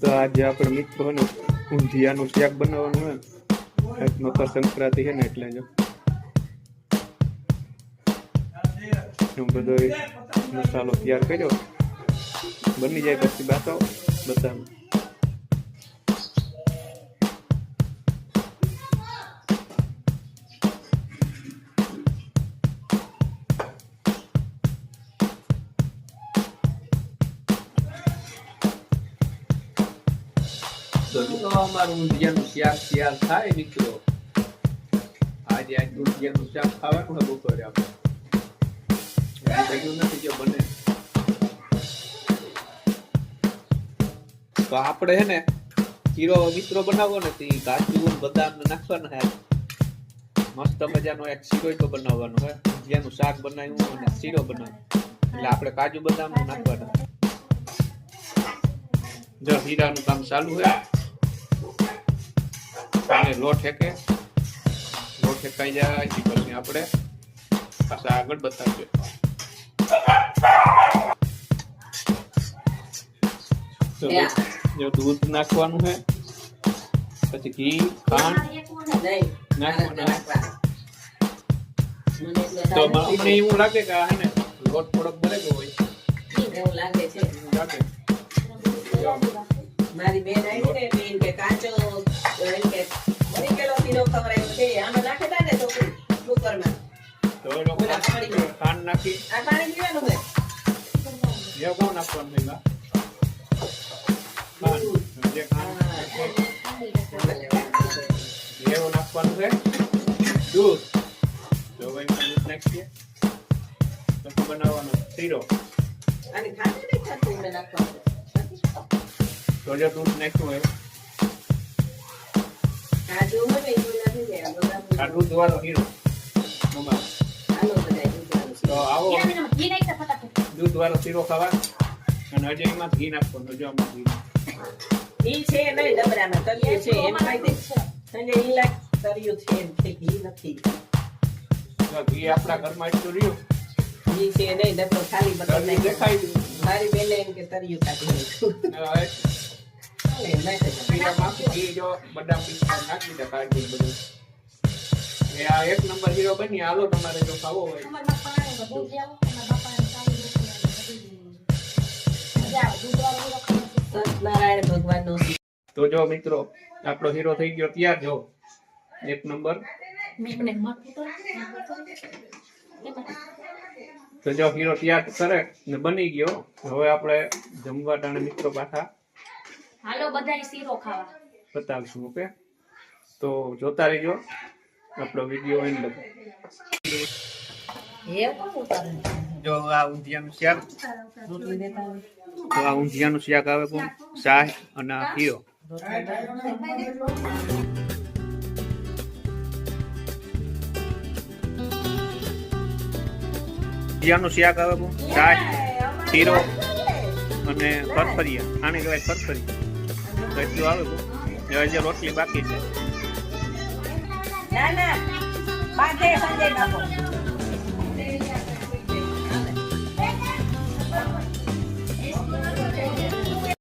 તો આજે આપણે મિત્રો ને ઊંધિયાનું શાક બનાવવાનું હે, મકર સંક્રાંતિ છે ને એટલે જો હું બધો મસાલો તૈયાર કર્યો, બની જાય પછી બતાવું. તો અમારું ઊંધિયાનું શાક તૈયાર થાય મિત્રો. આજે ઊંધિયાનું શાક ખાવાનું હોય બપોરે આપણે નથી કે બને. તો આપણે હે ને શીરો મિત્રો બનાવવો ને તે કાજુ બદામ નાખવાના હે. મસ્ત મજાનો એક શીરો તો બનાવવાનો હોય. ઊંધિયાનું શાક બનાવ્યું અને શીરો બનાવ્યો એટલે આપણે કાજુ બદામ નાખવાના. જો હીરાનું કામ ચાલુ હોય અને લોટ હેકાઈ જાય પછી આપણે પાછા આગળ બતાવીએ. જો દૂધ નાખવાનું છે, પછી ઘી ખાંડ નાખવાના. તો મને એવું લાગે કે આ ને લોટ થોડોક બરેલો હોય એવું લાગે છે. મારી બેન આવી ને બેન કે કાચો એમ કે બની ગયેલો શીરો ખવડાવ્યો છે, આમાં નાખે તા ને તો કુકરમાં તો એ લોકો ખાંડ નાખી આ પાણી પીવાનું હોય. જે કોણ નાખવાનું છે એવું નાખવાનું છે દૂધ. તો દૂધ નાખીએ પછી બનાવવાનો શીરો. અને ખાંડ નહીં થતું મેં નાખવાનું. તો જો દૂધ નાખ્યું હોય કાજુ હોય ને એવું નથી ને આ દૂધ વાળો શીરો. હાલો બધા દૂધ તો આવો દૂધ વાળો શીરો ખાવા. અને હજી એમાં ઘી નાખવાનું. જો આમાં ઘી છે નહીં ડબરામાં તળિયું છે એમ કહી દે. સંજય ઈ લાગ તળિયું છે એમ કે ઘી નથી. ઘી આપણા ઘરમાં એટલું રહ્યું. ઘી છે નહીં ડબરો ખાલી બટર નહીં દેખાય ગયું. મારી બેને એમ કે તળિયું કાઢી નાખ્યું. ઘી જો બદામ પિસ્તા નાખી દે કાઢી બધું. એ આ એક નંબર હીરો બની. હાલો તમારે જો ખાવો હોય નારાયણ ભગવાન નો. તો જો મિત્રો આપણો હીરો થઈ ગયો તૈયાર. જો એક નંબર. તો જો હીરો તૈયાર કરે ને બની ગયો. હવે આપણે જમવા ટાણે મિત્રો પાછા હાલો બધાય શીરો ખાવા બતાવશું. ઓકે, તો જોતા રહેજો આપણો વિડીયો એન્ડ. જો આ ઊંધિયાનું શાક, તો આ ઊંધિયાનું શાક આવે કોણ શાહ અને આ હીરો. ઊંધિયાનું શાક આવે કોણ શાહ, હીરો અને ફરફરિયા. આને કહેવાય ફરફરિયા. તો એટલું આવે કોણ. હજી રોટલી બાકી છે. ના ના બાંધે સંજય બાપુ.